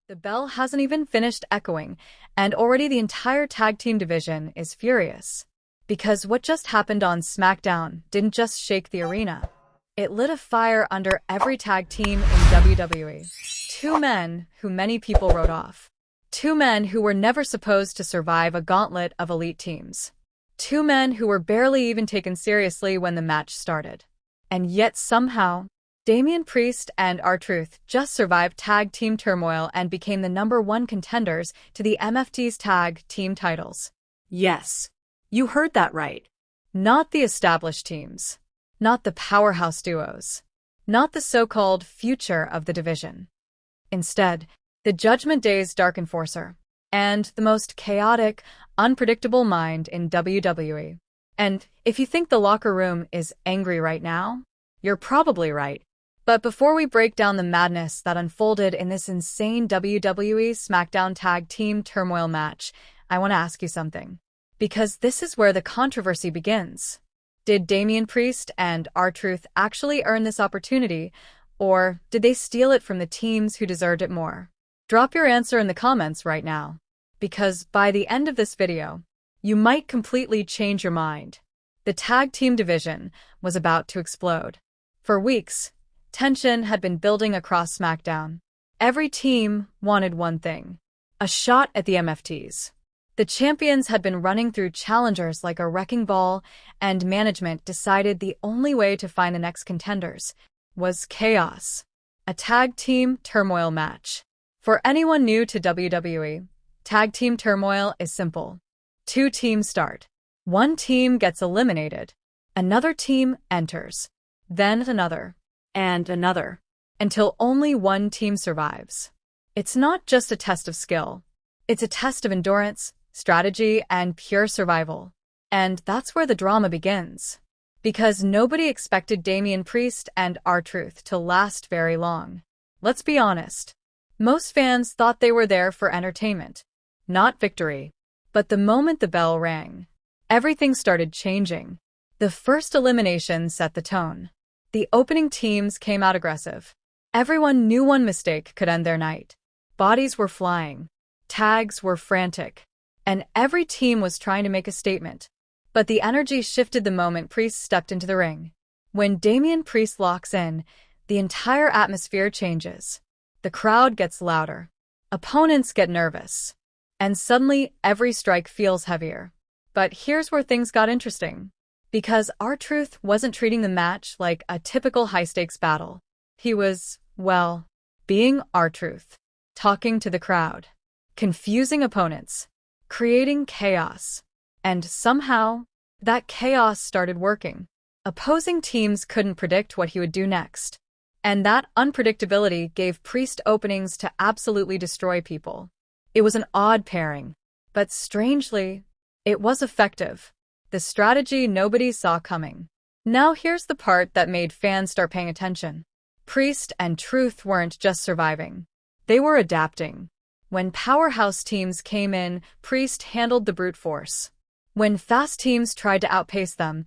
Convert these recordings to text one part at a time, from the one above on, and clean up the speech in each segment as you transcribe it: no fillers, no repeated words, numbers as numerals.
The bell hasn't even finished echoing, and already the entire tag team division is furious. Because what just happened on SmackDown didn't just shake the arena. It lit a fire under every tag team in WWE. Two men who many people wrote off. Two men who were never supposed to survive a gauntlet of elite teams. Two men who were barely even taken seriously when the match started. And yet somehow, Damian Priest and R-Truth just survived Tag Team Turmoil and became the #1 contenders to the MFTs tag team titles. Yes, you heard that right. Not the established teams. Not the powerhouse duos. Not the so-called future of the division. Instead, the Judgment Day's Dark Enforcer. And the most chaotic, unpredictable mind in WWE. And if you think the locker room is angry right now, you're probably right. But before we break down the madness that unfolded in this insane WWE SmackDown Tag Team Turmoil match, I want to ask you something. Because this is where the controversy begins. Did Damian Priest and R-Truth actually earn this opportunity, or did they steal it from the teams who deserved it more? Drop your answer in the comments right now. Because by the end of this video, you might completely change your mind. The tag team division was about to explode. For weeks, tension had been building across SmackDown. Every team wanted one thing: a shot at the MFTs. The champions had been running through challengers like a wrecking ball, and management decided the only way to find the next contenders was chaos. A tag team turmoil match. For anyone new to WWE, tag team turmoil is simple. Two teams start. One team gets eliminated. Another team enters. Then another. And another. Until only one team survives. It's not just a test of skill. It's a test of endurance, strategy, and pure survival. And that's where the drama begins. Because nobody expected Damian Priest and R-Truth to last very long. Let's be honest. Most fans thought they were there for entertainment, not victory. But the moment the bell rang, everything started changing. The first elimination set the tone. The opening teams came out aggressive. Everyone knew one mistake could end their night. Bodies were flying. Tags were frantic. And every team was trying to make a statement. But the energy shifted the moment Priest stepped into the ring. When Damian Priest locks in, the entire atmosphere changes. The crowd gets louder. Opponents get nervous. And suddenly, every strike feels heavier. But here's where things got interesting. Because R-Truth wasn't treating the match like a typical high-stakes battle. He was, well, being R-Truth. Talking to the crowd. Confusing opponents. Creating chaos. And somehow, that chaos started working. Opposing teams couldn't predict what he would do next. And that unpredictability gave Priest openings to absolutely destroy people. It was an odd pairing. But strangely, it was effective. The strategy nobody saw coming. Now here's the part that made fans start paying attention. Priest and Truth weren't just surviving. They were adapting. When powerhouse teams came in, Priest handled the brute force. When fast teams tried to outpace them,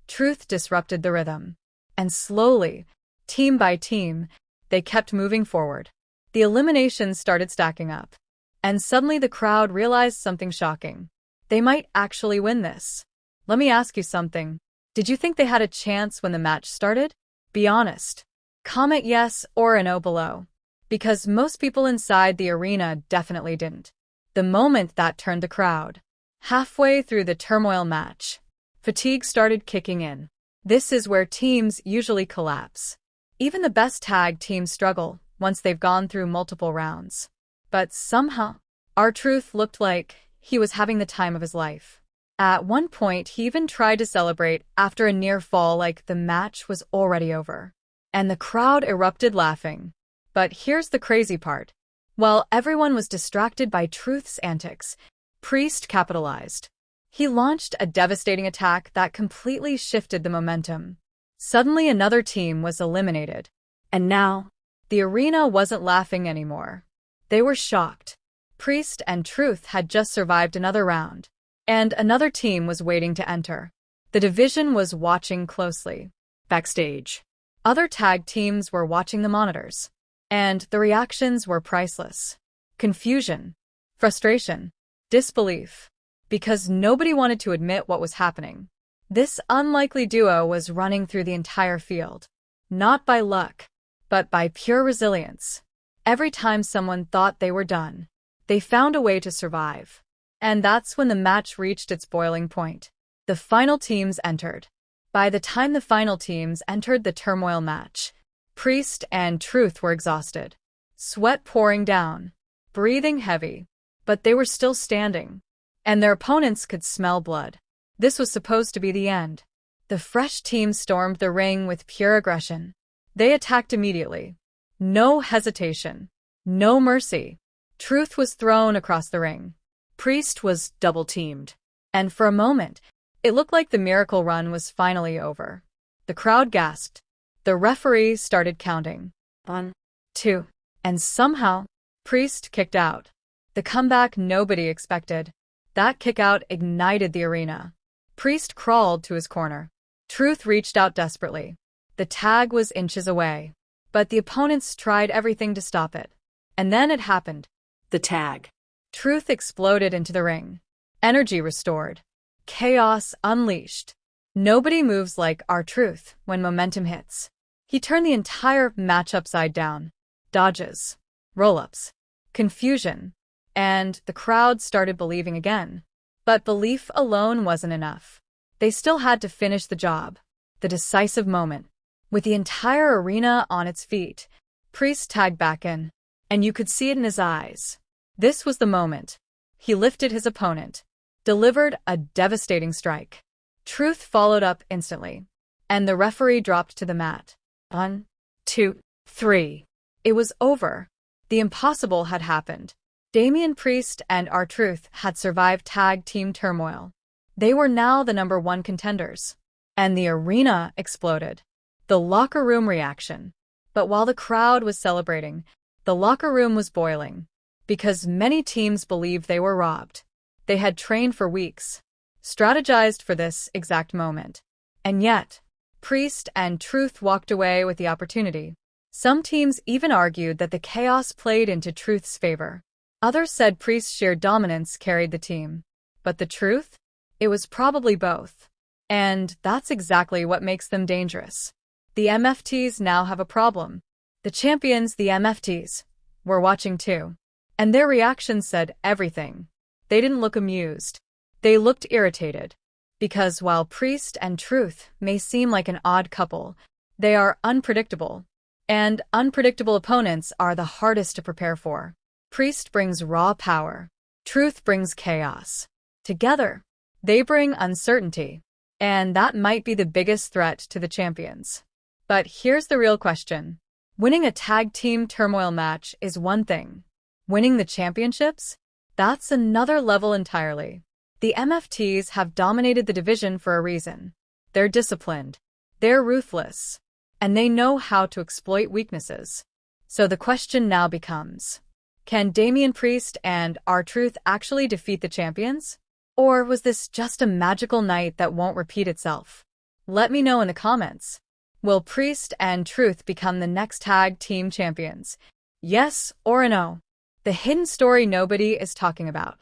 Truth disrupted the rhythm. And slowly, team by team, they kept moving forward. The eliminations started stacking up. And suddenly the crowd realized something shocking. They might actually win this. Let me ask you something. Did you think they had a chance when the match started? Be honest. Comment yes or a no below. Because most people inside the arena definitely didn't. The moment that turned the crowd. Halfway through the turmoil match, fatigue started kicking in. This is where teams usually collapse. Even the best tag teams struggle once they've gone through multiple rounds. But somehow, R-Truth looked like he was having the time of his life. At one point, he even tried to celebrate after a near fall like the match was already over. And the crowd erupted laughing. But here's the crazy part. While everyone was distracted by Truth's antics, Priest capitalized. He launched a devastating attack that completely shifted the momentum. Suddenly another team was eliminated. And now, the arena wasn't laughing anymore. They were shocked. Priest and Truth had just survived another round. And another team was waiting to enter. The division was watching closely. Backstage. Other tag teams were watching the monitors. And the reactions were priceless. confusion, frustration, disbelief, because nobody wanted to admit what was happening. This unlikely duo was running through the entire field, not by luck, but by pure resilience. Every time someone thought they were done, they found a way to survive. And that's when the match reached its boiling point. The final teams entered. By the time the final teams entered the turmoil match, Priest and Truth were exhausted, sweat pouring down, breathing heavy, but they were still standing, and their opponents could smell blood. This was supposed to be the end. The fresh team stormed the ring with pure aggression. They attacked immediately. No hesitation. No mercy. Truth was thrown across the ring. Priest was double-teamed. And for a moment, it looked like the miracle run was finally over. The crowd gasped. The referee started counting. 1, 2. And somehow, Priest kicked out. The comeback nobody expected. That kick-out ignited the arena. Priest crawled to his corner. Truth reached out desperately. The tag was inches away, but the opponents tried everything to stop it. And then it happened. The tag. Truth exploded into the ring. Energy restored. Chaos unleashed. Nobody moves like R-Truth when momentum hits. He turned the entire match upside down. Dodges. Roll-ups. Confusion. And the crowd started believing again. But belief alone wasn't enough. They still had to finish the job. The decisive moment. With the entire arena on its feet, Priest tagged back in, and you could see it in his eyes. This was the moment. He lifted his opponent, delivered a devastating strike. Truth followed up instantly, and the referee dropped to the mat. 1, 2, 3. It was over. The impossible had happened. Damian Priest and R-Truth had survived Tag Team Turmoil. They were now the #1 contenders. And the arena exploded. The locker room reaction. But while the crowd was celebrating, the locker room was boiling. Because many teams believed they were robbed. They had trained for weeks, strategized for this exact moment. And yet, Priest and Truth walked away with the opportunity. Some teams even argued that the chaos played into Truth's favor. Others said Priest's sheer dominance carried the team. But the truth? It was probably both. And that's exactly what makes them dangerous. The MFTs now have a problem. The champions, the MFTs, were watching too. And their reaction said everything. They didn't look amused. They looked irritated. Because while Priest and Truth may seem like an odd couple, they are unpredictable. And unpredictable opponents are the hardest to prepare for. Priest brings raw power. Truth brings chaos. Together, they bring uncertainty. And that might be the biggest threat to the champions. But here's the real question. Winning a Tag Team Turmoil match is one thing. Winning the championships? That's another level entirely. The MFTs have dominated the division for a reason. They're disciplined. They're ruthless. And they know how to exploit weaknesses. So the question now becomes, can Damian Priest and R-Truth actually defeat the champions? Or was this just a magical night that won't repeat itself? Let me know in the comments. Will Priest and Truth become the next tag team champions? Yes or a no? The hidden story nobody is talking about.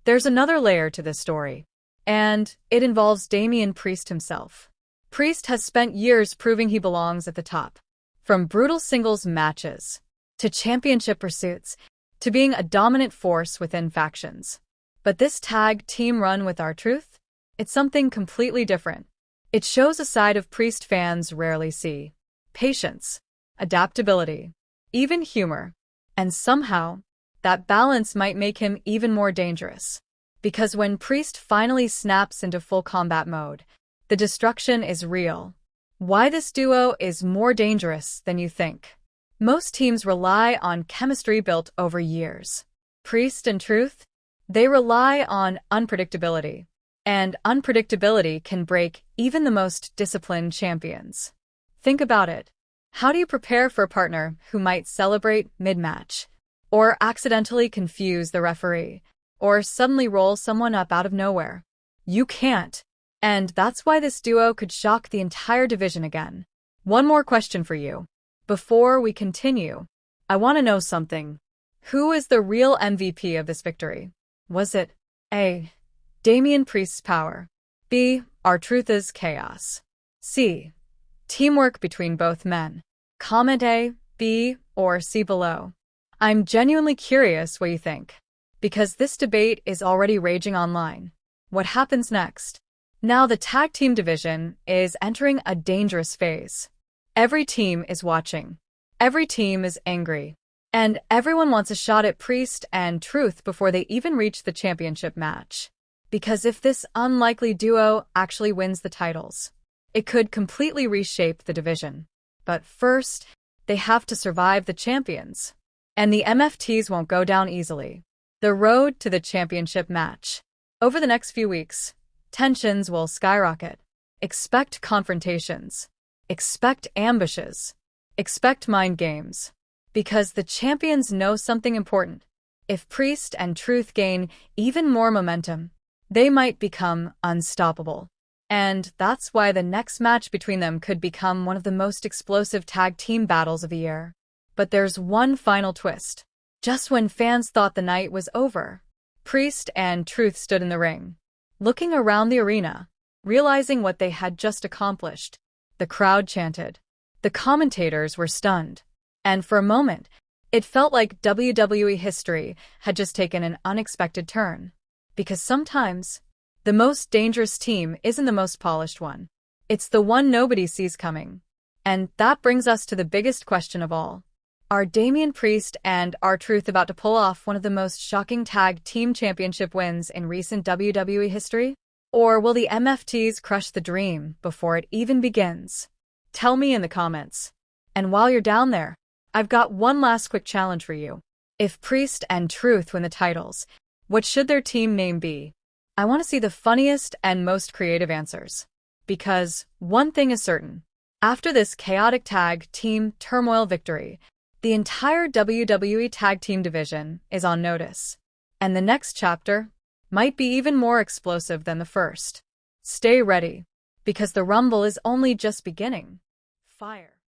There's another layer to this story, and it involves Damian Priest himself. Priest has spent years proving he belongs at the top. From brutal singles matches, to championship pursuits, to being a dominant force within factions. But this tag team run with R-Truth? It's something completely different. It shows a side of Priest fans rarely see. Patience, adaptability, even humor. And somehow, that balance might make him even more dangerous. Because when Priest finally snaps into full combat mode, the destruction is real. Why this duo is more dangerous than you think. Most teams rely on chemistry built over years. Priest and Truth? They rely on unpredictability. And unpredictability can break even the most disciplined champions. Think about it. How do you prepare for a partner who might celebrate mid-match? Or accidentally confuse the referee? Or suddenly roll someone up out of nowhere? You can't. And that's why this duo could shock the entire division again. One more question for you. Before we continue, I want to know something. Who is the real MVP of this victory? Was it A. Damian Priest's power, B. R-Truth's chaos, C. Teamwork between both men? Comment A, B, or C below. I'm genuinely curious what you think, because this debate is already raging online. What happens next? Now the tag team division is entering a dangerous phase. Every team is watching. Every team is angry. And everyone wants a shot at Priest and Truth before they even reach the championship match. Because if this unlikely duo actually wins the titles, it could completely reshape the division. But first, they have to survive the champions. And the MFTs won't go down easily. The road to the championship match. Over the next few weeks, tensions will skyrocket. Expect confrontations. Expect ambushes. Expect mind games. Because the champions know something important. If Priest and Truth gain even more momentum, they might become unstoppable. And that's why the next match between them could become one of the most explosive tag team battles of the year. But there's one final twist. Just when fans thought the night was over, Priest and Truth stood in the ring, looking around the arena, realizing what they had just accomplished. The crowd chanted. The commentators were stunned. And for a moment, it felt like WWE history had just taken an unexpected turn. Because sometimes, the most dangerous team isn't the most polished one. It's the one nobody sees coming. And that brings us to the biggest question of all. Are Damian Priest and R-Truth about to pull off one of the most shocking tag team championship wins in recent WWE history? Or will the MFTs crush the dream before it even begins? Tell me in the comments. And while you're down there, I've got one last quick challenge for you. If Priest and Truth win the titles, what should their team name be? I want to see the funniest and most creative answers. Because one thing is certain. After this chaotic tag team turmoil victory, the entire WWE tag team division is on notice. And the next chapter might be even more explosive than the first. Stay ready, because the Rumble is only just beginning. Fire.